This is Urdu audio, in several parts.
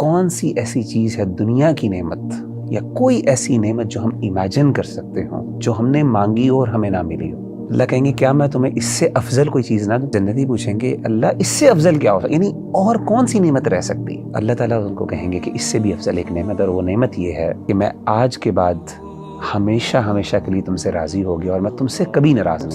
کون سی ایسی چیز ہے دنیا کی نعمت یا کوئی ایسی نعمت جو ہم امیجن کر سکتے ہوں جو ہم نے مانگی اور ہمیں نہ ملی ہو؟ اللہ کہیں گے کیا میں تمہیں اس سے افضل کوئی چیز نہ دوں؟ جنتی پوچھیں گے اللہ اس سے افضل کیا ہو، یعنی اور کون سی نعمت رہ سکتی ہے؟ اللہ تعالیٰ ان کو کہیں گے کہ اس سے بھی افضل ایک نعمت، اور وہ نعمت یہ ہے کہ میں آج کے بعد ہمیشہ ہمیشہ کے لیے تم سے راضی ہو گیا اور میں تم سے کبھی ناراض ہوں،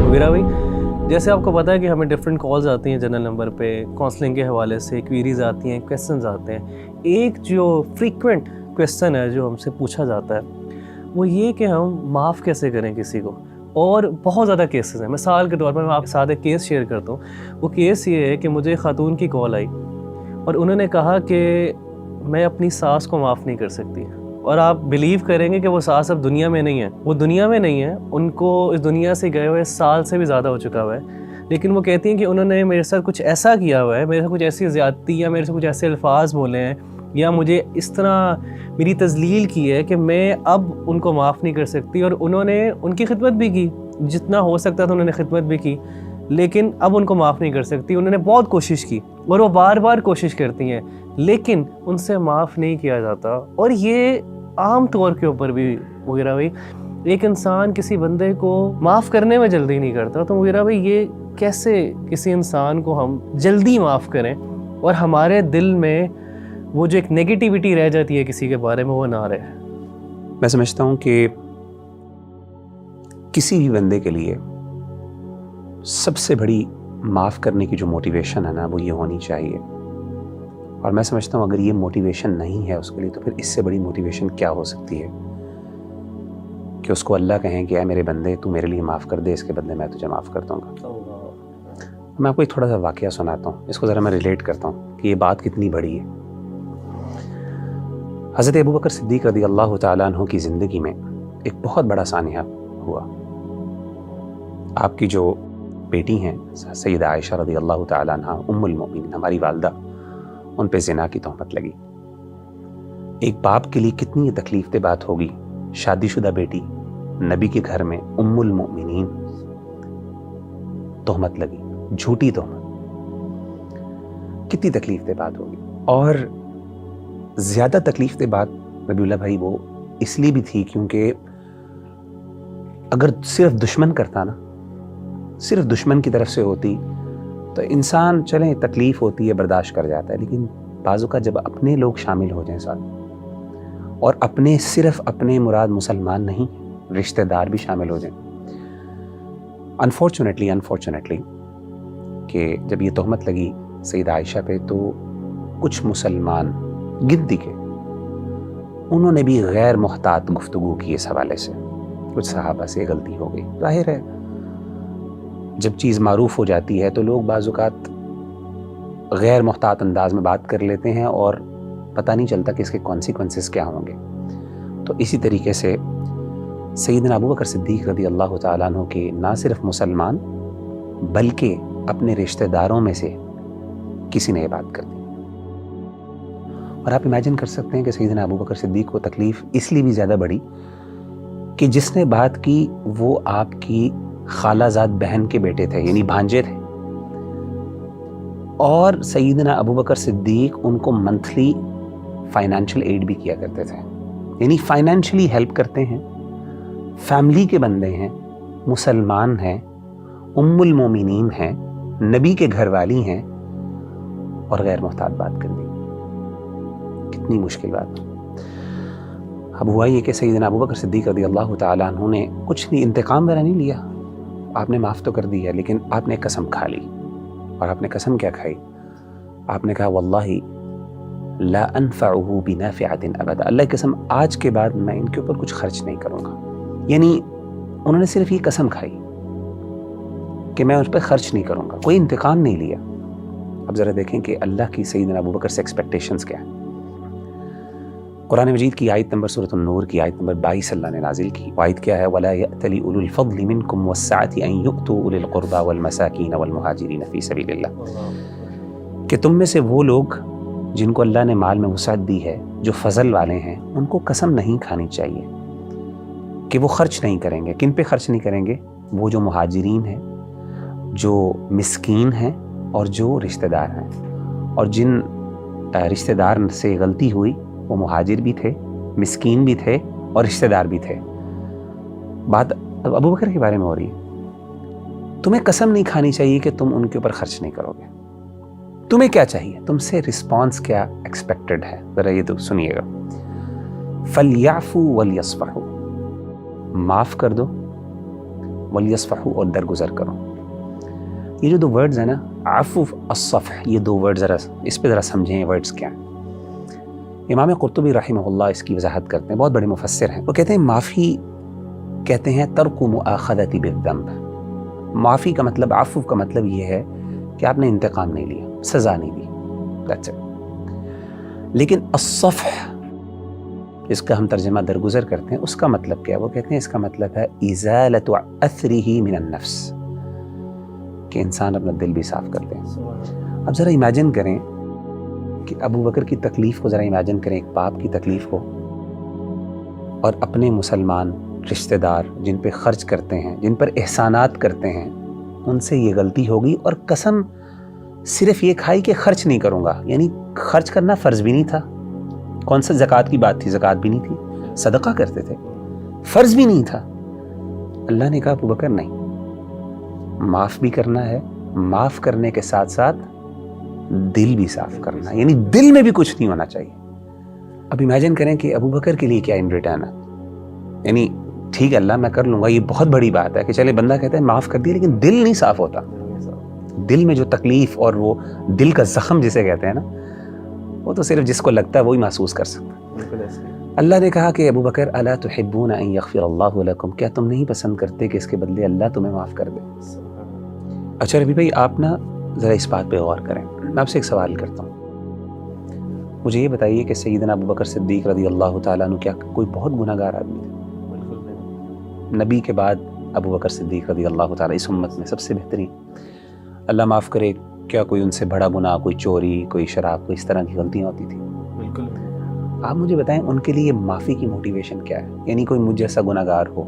وغیرہ بھائی جیسے آپ کو پتا ہے کہ ہمیں ڈفرینٹ کالز آتی ہیں جنرل نمبر پہ کاؤنسلنگ کے حوالے سے، کویریز آتی ہیں، کویسچنز آتے ہیں. ایک جو فریکوینٹ کویسچن ہے جو ہم سے پوچھا جاتا ہے وہ یہ کہ ہم معاف کیسے کریں کسی کو. اور بہت زیادہ کیسز ہیں. مثال کے طور پر میں آپ کے ساتھ ایک کیس شیئر کرتا ہوں. وہ کیس یہ ہے کہ مجھے خاتون کی کال آئی اور انہوں نے کہا کہ میں اپنی ساس کو معاف نہیں کر سکتی. اور آپ بلیو کریں گے کہ وہ ساس اب دنیا میں نہیں ہے، وہ دنیا میں نہیں ہے، ان کو اس دنیا سے گئے ہوئے سال سے بھی زیادہ ہو چکا ہوا ہے. لیکن وہ کہتی ہیں کہ انہوں نے میرے ساتھ کچھ ایسا کیا ہوا ہے، میرے ساتھ کچھ ایسی زیادتی یا میرے سے کچھ ایسے الفاظ بولے ہیں یا مجھے اس طرح میری تذلیل کی ہے کہ میں اب ان کو معاف نہیں کر سکتی. اور انہوں نے ان کی خدمت بھی کی، جتنا ہو سکتا تھا انہوں نے خدمت بھی کی، لیکن اب ان کو معاف نہیں کر سکتی. انہوں نے بہت کوشش کی اور وہ بار بار کوشش کرتی ہیں لیکن ان سے معاف نہیں کیا جاتا. اور یہ عام طور کے اوپر بھی وغیرہ بھائی ایک انسان کسی بندے کو معاف کرنے میں جلدی نہیں کرتا. تو وغیرہ بھائی یہ کیسے کسی انسان کو ہم جلدی معاف کریں اور ہمارے دل میں وہ جو ایک نیگیٹیوٹی رہ جاتی ہے کسی کے بارے میں وہ نہ رہے؟ میں سمجھتا ہوں کہ کسی بھی بندے کے لیے سب سے بڑی معاف کرنے کی جو موٹیویشن ہے نا وہ یہ ہونی چاہیے. اور میں سمجھتا ہوں اگر یہ موٹیویشن نہیں ہے اس کے لیے تو پھر اس سے بڑی موٹیویشن کیا ہو سکتی ہے کہ اس کو اللہ کہیں کہ اے میرے بندے تو میرے لیے معاف کر دے، اس کے بدلے میں تجھے معاف کر دوں گا. میں آپ کو ایک تھوڑا سا واقعہ سناتا ہوں، اس کو ذرا میں ریلیٹ کرتا ہوں کہ یہ بات کتنی بڑی ہے. حضرت ابوبکر صدیق رضی اللہ تعالیٰ عنہ کی زندگی میں ایک بہت بڑا سانحہ ہوا. آپ کی جو بیٹی ہیں سیدہ عائشہ رضی اللہ تعالیٰ عنہ ام المؤمنین، ہماری والدہ، ان پہ زنا کی تہمت لگی. ایک باپ کے لیے کتنی تکلیف دہ بات ہوگی، شادی شدہ بیٹی نبی کے گھر میں ام المؤمنین تہمت لگی، جھوٹی تہمت، کتنی تکلیف دہ بات ہوگی. اور زیادہ تکلیف دہ بات ربیع اللہ بھائی وہ اس لیے بھی تھی کیونکہ اگر صرف دشمن کرتا نا، صرف دشمن کی طرف سے ہوتی تو انسان چلیں تکلیف ہوتی ہے برداشت کر جاتا ہے، لیکن بعضوں کا جب اپنے لوگ شامل ہو جائیں ساتھ، اور اپنے صرف اپنے مراد مسلمان نہیں رشتہ دار بھی شامل ہو جائیں، انفارچونیٹلی کہ جب یہ تہمت لگی سیدہ عائشہ پہ تو کچھ مسلمان گنتی کے انہوں نے بھی غیر محتاط گفتگو کی اس حوالے سے. کچھ صحابہ سے غلطی ہو گئی. ظاہر ہے جب چیز معروف ہو جاتی ہے تو لوگ بعض اوقات غیر محتاط انداز میں بات کر لیتے ہیں اور پتہ نہیں چلتا کہ اس کے کانسیکوینسز کیا ہوں گے. تو اسی طریقے سے سیدنا ابوبکر صدیق رضی اللہ تعالیٰ عنہ کے نہ صرف مسلمان بلکہ اپنے رشتہ داروں میں سے کسی نے یہ بات کر دی. اور آپ امیجن کر سکتے ہیں کہ سیدنا ابوبکر صدیق کو تکلیف اس لیے بھی زیادہ بڑی کہ جس نے بات کی وہ آپ کی خالہ زاد بہن کے بیٹے تھے، یعنی بھانجے تھے. اور سیدنا ابوبکر صدیق ان کو منتھلی فائنینشیل ایڈ بھی کیا کرتے تھے، یعنی فائنینشلی ہیلپ کرتے ہیں، فیملی کے بندے ہیں، مسلمان ہیں، ام المومنین ہیں، نبی کے گھر والی ہیں، اور غیر محتاط بات کر دی. کتنی مشکل بات. اب ہوا یہ کہ سیدنا ابوبکر صدیق رضی اللہ تعالیٰ عنہ نے کچھ نہیں، انتقام وغیرہ نہیں لیا، آپ نے معاف تو کر دیا، لیکن آپ نے قسم کھا لی. اور آپ نے قسم کیا کھائی؟ آپ نے کہا واللہ لا انفعه بنافعة ابدا، اللہ کی قسم آج کے بعد میں ان کے اوپر کچھ خرچ نہیں کروں گا. یعنی انہوں نے صرف یہ قسم کھائی کہ میں اس پہ خرچ نہیں کروں گا، کوئی انتقام نہیں لیا. اب ذرا دیکھیں کہ اللہ کی سیدنا ابوبکر سے ایکسپیکٹیشنز کیا ہیں. قرآن مجید کی آیت نمبر سورۃ النور کی آیت نمبر 22 اللہ نے نازل کی. آیت کیا ہے؟ وَلَا يَأْتَلِ أُولُو الْفَضْلِ مِنْكُمْ وَالسَّعَةِ أَنْ يُؤْتُوا أُولِي الْقُرْبَى وَالْمَسَاكِينَ وَالْمُهَاجِرِينَ فِي سَبِيلِ اللَّهِ، کہ تم میں سے وہ لوگ جن کو اللہ نے مال میں وسعت دی ہے، جو فضل والے ہیں، ان کو قسم نہیں کھانی چاہیے کہ وہ خرچ نہیں کریں گے. کن پہ خرچ نہیں کریں گے؟ وہ جو مہاجرین ہیں, جو مسکین ہیں اور جو رشتہ دار ہیں. اور جن رشتہ دار سے غلطی ہوئی وہ مہاجر بھی تھے, مسکین بھی تھے اور رشتہ دار بھی تھے. بات اب ابو بکر کے بارے میں ہو رہی ہے. تمہیں قسم نہیں کھانی چاہیے کہ تم ان کے اوپر خرچ نہیں کرو گے. تمہیں کیا چاہیے؟ تم سے رسپانس کیا ایکسپیکٹڈ ہے؟ ذرا یہ تو سنیے گا. فَلْيَعْفُوا وَلْيَصْفَحُوا, معاف کر دو, وَلْيَصْفَحُوا, اور درگزر کرو. یہ جو دو ورڈز ہیں نا, عفو, الصفح, یہ دو ورڈ ذرا اس پہ ذرا سمجھیں یہ ورڈز کیا ہیں. امام قرطبی رحمہ اللہ اس کی وضاحت کرتے ہیں, بہت بڑے مفسر ہیں. وہ کہتے ہیں معافی کہتے ہیں ترک مؤاخذۃ بالذنب. معافی کا مطلب, عفو کا مطلب یہ ہے کہ آپ نے انتقام نہیں لیا, سزا نہیں دی, that's it. لیکن الصفح جس کا ہم ترجمہ درگزر کرتے ہیں, اس کا مطلب کیا ہے؟ وہ کہتے ہیں اس کا مطلب ہے ازالۃ اثرہ من النفس, کہ انسان اپنا دل بھی صاف کر دیں. اب ذرا امیجن کریں کہ ابو بکر کی تکلیف کو ذرا امیجن کریں, ایک باپ کی تکلیف کو, اور اپنے مسلمان رشتہ دار جن پہ خرچ کرتے ہیں, جن پر احسانات کرتے ہیں, ان سے یہ غلطی ہوگی اور قسم صرف یہ کھائی کہ خرچ نہیں کروں گا. یعنی خرچ کرنا فرض بھی نہیں تھا. کون سا زکوٰۃ کی بات تھی؟ زکوٰۃ بھی نہیں تھی, صدقہ کرتے تھے, فرض بھی نہیں تھا. اللہ نے کہا ابو بکر نہیں, معاف بھی کرنا ہے, معاف کرنے کے ساتھ ساتھ دل بھی صاف کرنا ہے, یعنی دل میں بھی کچھ نہیں ہونا چاہیے. اب امیجن کریں کہ ابو بکر کے لیے کیا ان ریٹرن ہے. یعنی ٹھیک ہے اللہ میں کر لوں گا, یہ بہت بڑی بات ہے کہ چلے بندہ کہتا ہے معاف کر دیا, لیکن دل نہیں صاف ہوتا. دل میں جو تکلیف اور وہ دل کا زخم جسے کہتے ہیں نا, وہ تو صرف جس کو لگتا ہے وہی محسوس کر سکتا ہے. اللہ نے کہا کہ ابو بکر الا تحبون ان یغفر اللہ لکم, کیا تم نہیں پسند کرتے کہ اس کے بدلے اللہ تمہیں معاف کر دے؟ اچھا ربی بھائی, آپ نا ذرا اس بات پہ غور کریں. میں آپ سے ایک سوال کرتا ہوں, مجھے یہ بتائیے کہ سیدنا ابو بکر صدیق رضی اللہ تعالیٰ عنہ کیا کوئی بہت گناہ گار آدمی تھے؟ نبی کے بعد ابو بکر صدیق رضی اللہ تعالیٰ اس امت میں سب سے بہترین, اللہ معاف کرے, کیا کوئی ان سے بڑا گناہ, کوئی چوری, کوئی شراب, کوئی اس طرح کی غلطیاں ہوتی تھیں؟ بالکل. آپ مجھے بتائیں ان کے لیے معافی کی موٹیویشن کیا ہے؟ یعنی کوئی مجھ جیسا گناہ گار ہو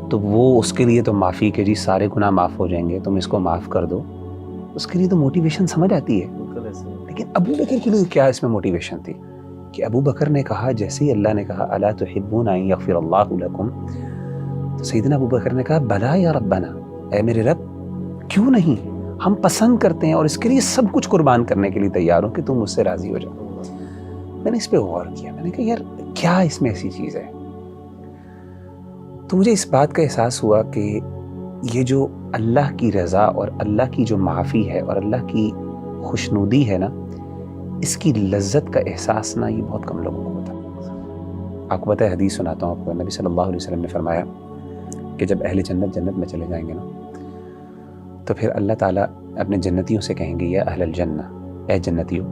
تو وہ اس کے لیے تو معافی کہ جی سارے گناہ معاف ہو جائیں گے, تم اس کو معاف کر دو, اس کے لیے تو موٹیویشن سمجھ آتی ہے. لیکن ابو بکر کے لیے کیا اس میں موٹیویشن تھی کہ ابو بکر نے کہا, جیسے ہی اللہ نے کہا الا تحبون ان یغفر اللہ لکم, تو سیدنا ابو بکر نے کہا بلا یا ربنا, اے میرے رب کیوں نہیں, ہم پسند کرتے ہیں اور اس کے لیے سب کچھ قربان کرنے کے لیے تیار ہوں کہ تم مجھ سے راضی ہو جاؤ. میں نے اس پہ غور کیا, میں نے کہا یار کیا اس میں ایسی چیز ہے. تو مجھے اس بات کا احساس ہوا کہ یہ جو اللہ کی رضا اور اللہ کی جو معافی ہے اور اللہ کی خوشنودی ہے نا, اس کی لذت کا احساس نا یہ بہت کم لوگوں کو ہوتا. آپ کو پتہ ہے, حدیث سناتا ہوں آپ کو, نبی صلی اللہ علیہ وسلم نے فرمایا کہ جب اہل جنت جنت میں چلے جائیں گے نا, تو پھر اللہ تعالیٰ اپنے جنتیوں سے کہیں گے یا اہل الجنہ, اے جنتیوں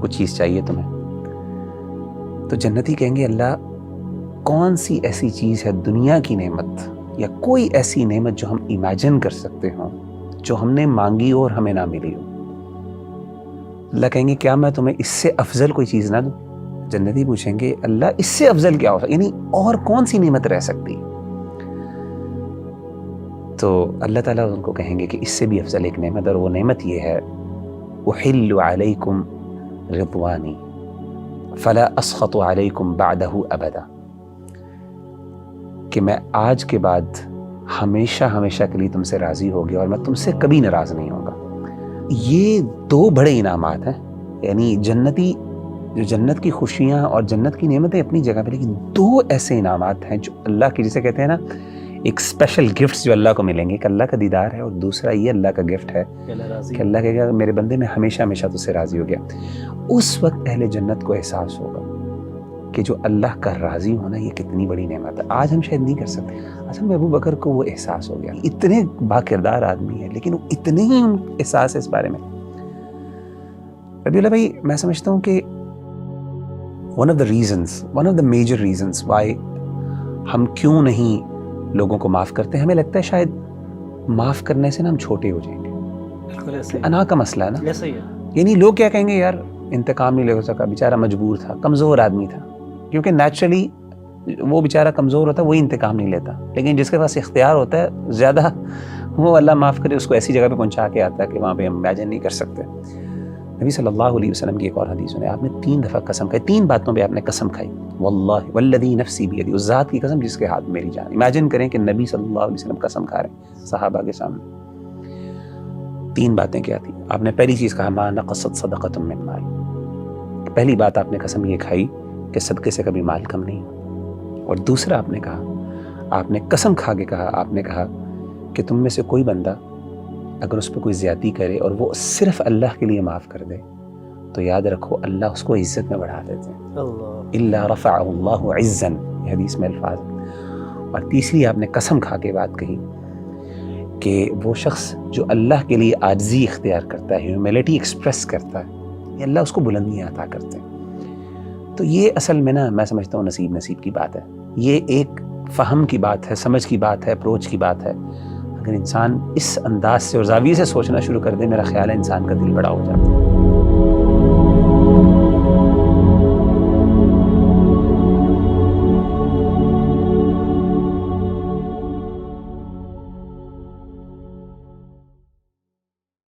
کچھ چیز چاہیے تمہیں؟ تو جنتی کہیں گے اللہ کون سی ایسی چیز ہے دنیا کی نعمت یا کوئی ایسی نعمت جو ہم امیجن کر سکتے ہوں جو ہم نے مانگی ہو اور ہمیں نہ ملی ہو. اللہ کہیں گے کیا میں تمہیں اس سے افضل کوئی چیز نہ دوں؟ جنتی پوچھیں گے اللہ اس سے افضل کیا ہوتا, یعنی اور کون سی نعمت رہ سکتی؟ تو اللہ تعالیٰ ان کو کہیں گے کہ اس سے بھی افضل ایک نعمت, اور وہ نعمت یہ ہے احل علیکم رضوانی فلا اسخط علیکم بعدہ ابدا, کہ میں آج کے بعد ہمیشہ ہمیشہ کے لیے تم سے راضی ہو گیا اور میں تم سے کبھی ناراض نہیں ہوں گا. یہ دو بڑے انعامات ہیں, یعنی جنتی جو جنت کی خوشیاں اور جنت کی نعمتیں اپنی جگہ پہ, لیکن دو ایسے انعامات ہیں جو اللہ کی, جسے کہتے ہیں نا ایک اسپیشل گفٹس جو اللہ کو ملیں گے, کہ اللہ کا دیدار ہے, اور دوسرا یہ اللہ کا گفٹ ہے کہ اللہ کہے گا میرے بندے میں ہمیشہ ہمیشہ تجھ سے راضی ہو گیا. اس وقت اہل جنت کو احساس ہوگا کہ جو اللہ کا راضی ہونا یہ کتنی بڑی نعمت ہے. آج ہم شاید نہیں کر سکتے. اصل میں ابو بکر کو وہ احساس ہو گیا, اتنے با کردار آدمی ہے لیکن وہ اتنے ہی احساس ہے اس بارے میں. ربی اللہ بھائی, میں سمجھتا ہوں کہ one of the major reasons why ہم کیوں نہیں لوگوں کو معاف کرتے ہیں, ہمیں لگتا ہے شاید معاف کرنے سے نا ہم چھوٹے ہو جائیں گے. انا کا مسئلہ ہے نا, یعنی لوگ کیا کہیں گے, یار انتقام نہیں لے سکا, بیچارہ مجبور تھا, کمزور آدمی تھا, کیونکہ نیچرلی وہ بیچارہ کمزور ہوتا ہے وہی انتقام نہیں لیتا، لیکن جس کے پاس اختیار ہوتا ہے زیادہ، وہ اللہ معاف کرے اس کو ایسی جگہ پہ پہنچا کے آتا ہے کہ وہاں پہ ہم امیجن نہیں کر سکتے۔ نبی صلی اللہ علیہ وسلم کی ایک اور حدیث میں آپ نے 3 دفعہ قسم کھائی، 3 باتوں پہ آپ نے قسم کھائی، واللہ والذی نفسی بیدی، اس ذات کی قسم جس کے ہاتھ میں میری جان۔ امیجن کریں کہ نبی صلی اللہ علیہ وسلم قسم کھا رہے ہیں صحابہ کے سامنے۔ 3 باتیں کیا تھی؟ آپ نے پہلی چیز کہا ما نقصت صدقۃ من مال، پہلی بات آپ نے قسم یہ کھائی کہ صدقے سے کبھی مال کم نہیں ہو۔ اور دوسرا آپ نے کہا، آپ نے قسم کھا کے کہا، آپ نے کہا کہ تم میں سے کوئی بندہ اگر اس پہ کوئی زیادتی کرے اور وہ صرف اللہ کے لیے معاف کر دے تو یاد رکھو اللہ اس کو عزت میں بڑھا دیتے ہیں، اللہ الا رفعہ اللہ عزا، یہ حدیث میں الفاظ ہیں۔ اور تیسری آپ نے قسم کھا کے بات کہی کہ وہ شخص جو اللہ کے لیے عاجزی اختیار کرتا ہے، ہیوملٹی ایکسپریس کرتا ہے، یہ اللہ اس کو بلندیاں عطا کرتے ہیں۔ تو یہ اصل میں نا میں سمجھتا ہوں نصیب کی بات ہے، یہ ایک فہم کی بات ہے، سمجھ کی بات ہے، اپروچ کی بات ہے۔ اگر انسان اس انداز سے اور زاویے سے سوچنا شروع کر دے، میرا خیال ہے انسان کا دل بڑا ہو جاتا ہے۔